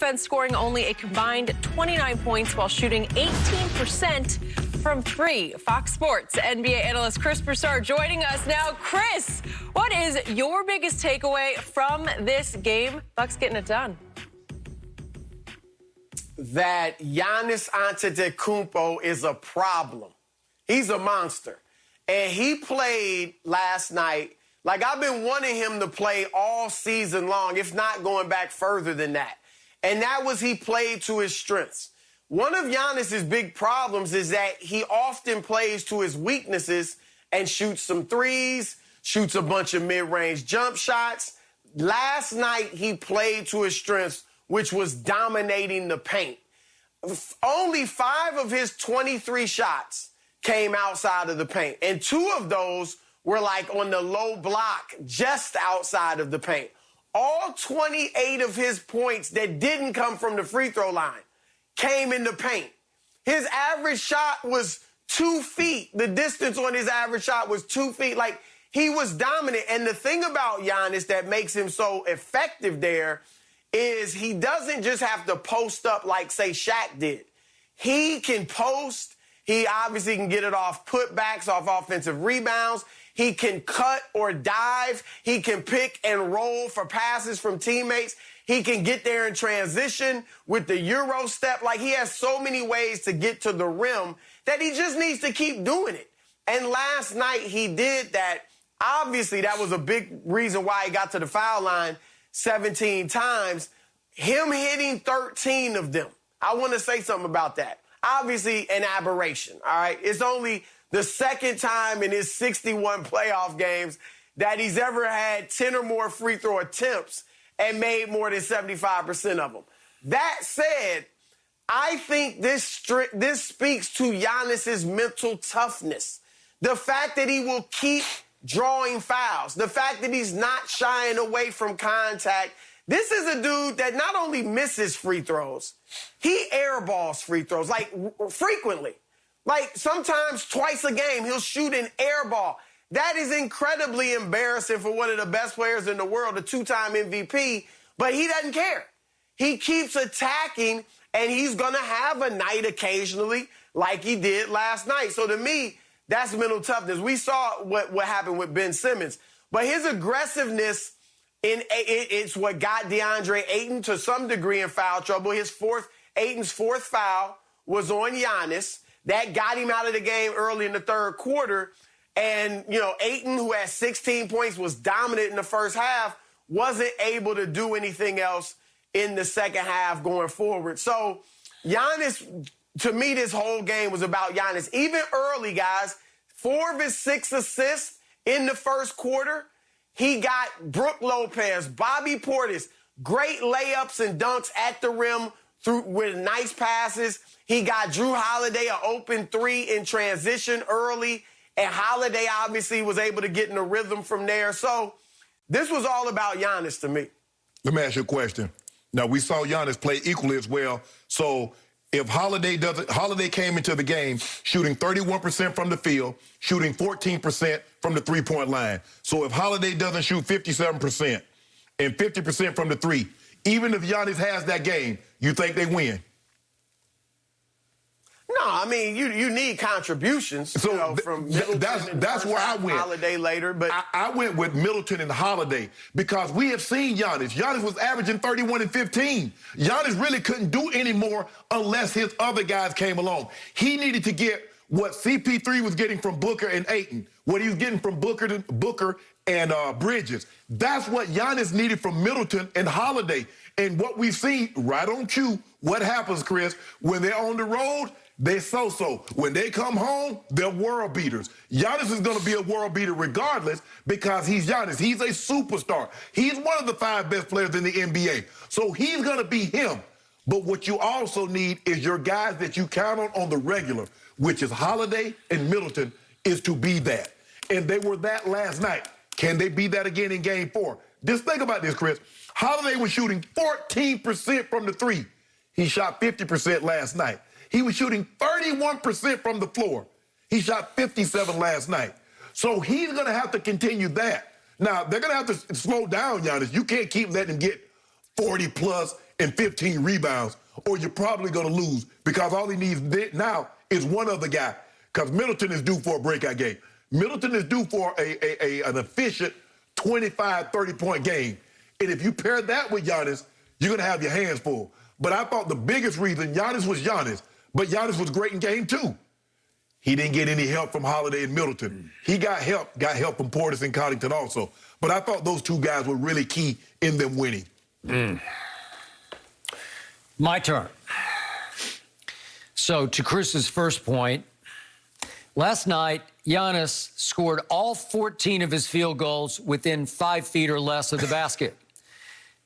defense, scoring only a combined 29 points while shooting 18% from three. Fox Sports NBA analyst Chris Broussard joining us now. Chris, what is your biggest takeaway from this game? Bucks getting it done. That Giannis Antetokounmpo is a problem. He's a monster. And he played last night like I've been wanting him to play all season long, if not going back further than that. And that was he played to his strengths. One of Giannis's big problems is that he often plays to his weaknesses and shoots some threes, shoots a bunch of mid-range jump shots. Last night, he played to his strengths, which was dominating the paint. Only 5 of his 23 shots came outside of the paint, and 2 of those were like on the low block, just outside of the paint. All 28 of his points that didn't come from the free throw line came in the paint. His average shot was 2 feet. The distance on his average shot was 2 feet. Like, he was dominant. And the thing about Giannis that makes him so effective there is he doesn't just have to post up like, say, Shaq did. He can post. He obviously can get it off putbacks, off offensive rebounds. He can cut or dive. He can pick and roll for passes from teammates. He can get there in transition with the Euro step. Like, he has so many ways to get to the rim that he just needs to keep doing it. And last night he did that. Obviously, that was a big reason why he got to the foul line 17 times. Him hitting 13 of them. I want to say something about that. Obviously, an aberration, all right? It's only the second time in his 61 playoff games that he's ever had 10 or more free throw attempts and made more than 75% of them. That said, I think this speaks to Giannis's mental toughness. The fact that he will keep drawing fouls, the fact that he's not shying away from contact. This is a dude that not only misses free throws, he airballs free throws, like frequently. Like sometimes twice a game, he'll shoot an air ball. That is incredibly embarrassing for one of the best players in the world, a 2-time MVP, but he doesn't care. He keeps attacking, and he's going to have a night occasionally like he did last night. So to me, that's mental toughness. We saw what happened with Ben Simmons, but his aggressiveness, it's what got DeAndre Ayton to some degree in foul trouble. Ayton's fourth foul was on Giannis. That got him out of the game early in the third quarter. And, you know, Ayton, who had 16 points, was dominant in the first half, wasn't able to do anything else in the second half going forward. So Giannis, to me, this whole game was about Giannis. Even early, guys, 4 of his 6 assists in the first quarter, he got Brook Lopez, Bobby Portis, great layups and dunks at the rim with nice passes. He got Drew Holiday an open 3 in transition early, and Holiday obviously was able to get in a rhythm from there. So this was all about Giannis to me. Let me ask you a question. Now, we saw Giannis play equally as well. So if Holiday came into the game shooting 31% from the field, shooting 14% from the three-point line. So if Holiday doesn't shoot 57% and 50% from the 3, even if Giannis has that game, you think they win? No, I mean, you need contributions, so from Middleton that's where I went. Holiday later, but I went with Middleton and Holiday because we have seen Giannis. Giannis was averaging 31 and 15. Giannis really couldn't do any more unless his other guys came along. He needed to get what CP3 was getting from Booker and Ayton, what he was getting from Booker and Bridges. That's what Giannis needed from Middleton and Holiday. And what we've seen, right on cue, what happens, Chris, when they're on the road, they so-so. When they come home, they're world beaters. Giannis is going to be a world beater regardless because he's Giannis. He's a superstar. He's one of the 5 best players in the NBA. So he's going to be him. But what you also need is your guys that you count on the regular, which is Holiday and Middleton, is to be that. And they were that last night. Can they be that again in Game 4? Just think about this, Chris. Holiday was shooting 14% from the 3. He shot 50% last night. He was shooting 31% from the floor. He shot 57 last night. So he's going to have to continue that. Now, they're going to have to slow down Giannis. You can't keep letting him get 40-plus and 15 rebounds, or you're probably going to lose because all he needs now is one other guy because Middleton is due for a breakout game. Middleton is due for an efficient 25, 30-point game. And if you pair that with Giannis, you're going to have your hands full. But I thought the biggest reason, Giannis was Giannis, but Giannis was great in game 2. He didn't get any help from Holiday and Middleton. He got help from Portis and Connaughton also. But I thought those two guys were really key in them winning. My turn. So to Chris's first point, last night, Giannis scored all 14 of his field goals within 5 feet or less of the basket.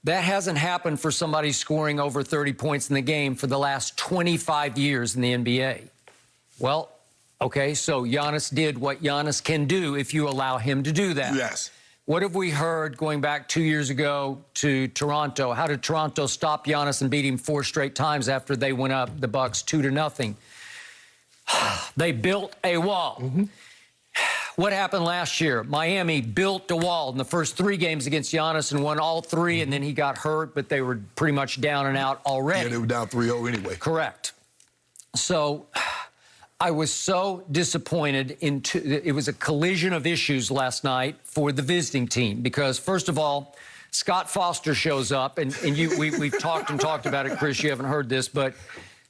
That hasn't happened for somebody scoring over 30 points in the game for the last 25 years in the NBA. Well, okay, so Giannis did what Giannis can do if you allow him to do that. Yes. What have we heard going back 2 years ago to Toronto? How did Toronto stop Giannis and beat him 4 straight times after they went up the Bucks 2-0? They built a wall. What happened last year? Miami built a wall in the first 3 games against Giannis and won all 3, and then he got hurt, but they were pretty much down and out already. Yeah, they were down 3-0 anyway. Correct. So I was so disappointed. It was a collision of issues last night for the visiting team because, first of all, Scott Foster shows up, and we've talked about it, Chris. You haven't heard this, but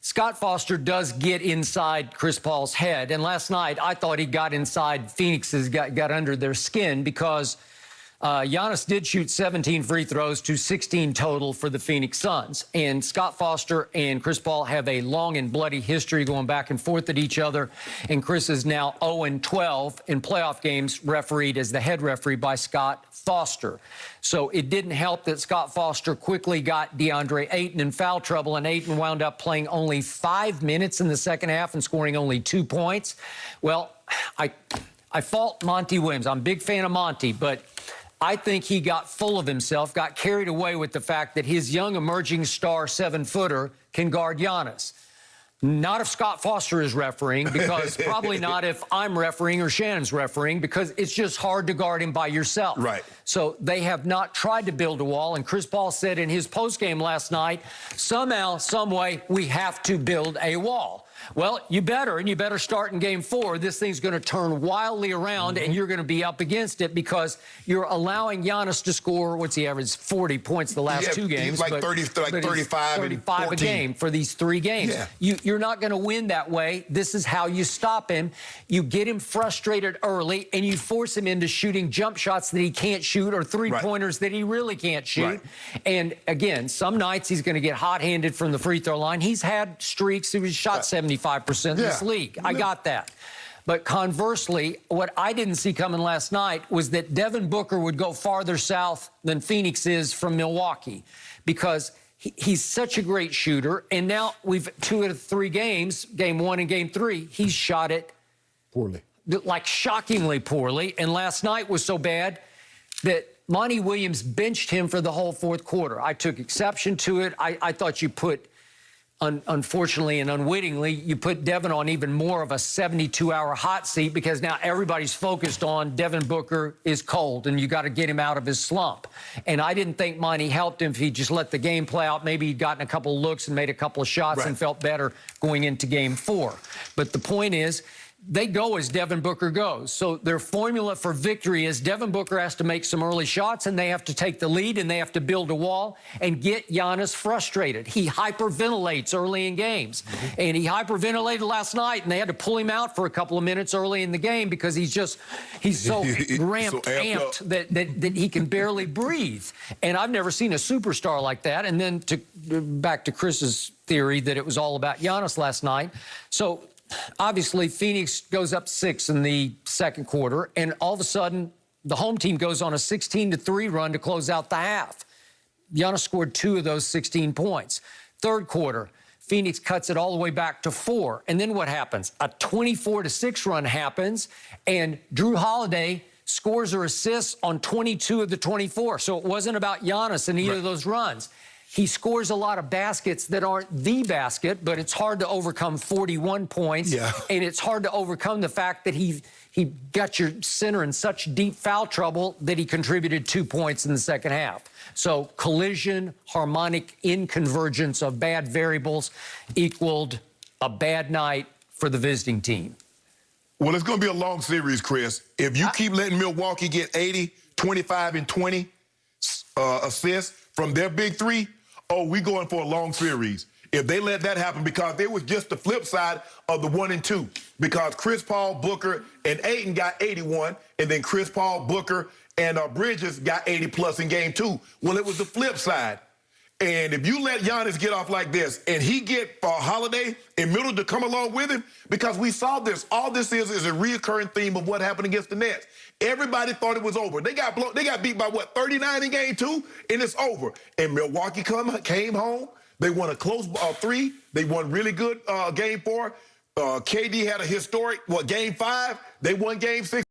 Scott Foster does get inside Chris Paul's head. And last night, I thought he got inside Phoenix's, got under their skin because Giannis did shoot 17 free throws to 16 total for the Phoenix Suns. And Scott Foster and Chris Paul have a long and bloody history going back and forth at each other. And Chris is now 0-12 in playoff games, refereed as the head referee by Scott Foster. So it didn't help that Scott Foster quickly got DeAndre Ayton in foul trouble, and Ayton wound up playing only 5 minutes in the second half and scoring only 2 points. Well, I fault Monty Williams. I'm a big fan of Monty, but I think he got full of himself, got carried away with the fact that his young emerging star 7-footer can guard Giannis. Not if Scott Foster is refereeing, because probably not if I'm refereeing or Shannon's refereeing, because it's just hard to guard him by yourself. Right. So they have not tried to build a wall, and Chris Paul said in his postgame last night, somehow, some way, we have to build a wall. Well, you better start in game 4. This thing's going to turn wildly around, and you're going to be up against it because you're allowing Giannis to score, what's he averaged, 40 points the last 2 games. He's like 35 a game for these 3 games. Yeah. You're not going to win that way. This is how you stop him. You get him frustrated early, and you force him into shooting jump shots that he can't shoot or 3-pointers that he really can't shoot. Right. And, again, some nights he's going to get hot-handed from the free throw line. He's had streaks. He was shot 75% in this league. I got that. But conversely, what I didn't see coming last night was that Devin Booker would go farther south than Phoenix is from Milwaukee because he's such a great shooter. And now we've 2 out of 3 games, game 1 and game 3, he's shot it poorly, like shockingly poorly. And last night was so bad that Monty Williams benched him for the whole 4th quarter. I took exception to it. I thought you put, unfortunately and unwittingly, you put Devin on even more of a 72-hour hot seat because now everybody's focused on Devin Booker is cold and you got to get him out of his slump. And I didn't think Monty helped him if he just let the game play out. Maybe he'd gotten a couple of looks and made a couple of shots and felt better going into game 4. But the point is, they go as Devin Booker goes. So their formula for victory is Devin Booker has to make some early shots, and they have to take the lead, and they have to build a wall and get Giannis frustrated. He hyperventilates early in games. And he hyperventilated last night, and they had to pull him out for a couple of minutes early in the game because he's so amped that he can barely breathe. And I've never seen a superstar like that. And then back to Chris's theory that it was all about Giannis last night. So obviously, Phoenix goes up 6 in the 2nd quarter, and all of a sudden, the home team goes on a 16-3 run to close out the half. Giannis scored 2 of those 16 points. 3rd quarter, Phoenix cuts it all the way back to 4. And then what happens? A 24-6 run happens, and Drew Holiday scores or assists on 22 of the 24. So it wasn't about Giannis in either of those runs. he scores a lot of baskets that aren't the basket, but it's hard to overcome 41 points. Yeah. And it's hard to overcome the fact that he got your center in such deep foul trouble that he contributed 2 points in the second half. So collision, harmonic inconvergence of bad variables equaled a bad night for the visiting team. Well, it's going to be a long series, Chris. If you keep letting Milwaukee get 80, 25, and 20 assists from their big three, we're going for a long series. If they let that happen, because it was just the flip side of the 1 and 2, because Chris Paul, Booker, and Ayton got 81, and then Chris Paul, Booker, and Bridges got 80-plus in game 2. Well, it was the flip side. And if you let Giannis get off like this, and he get Holiday and Middleton to come along with him, because we saw this, all this is a reoccurring theme of what happened against the Nets. Everybody thought it was over. They got beat by, 39 in game 2, and it's over. And Milwaukee came home. They won a close 3. They won really good game 4. KD had a historic, game 5. They won game 6.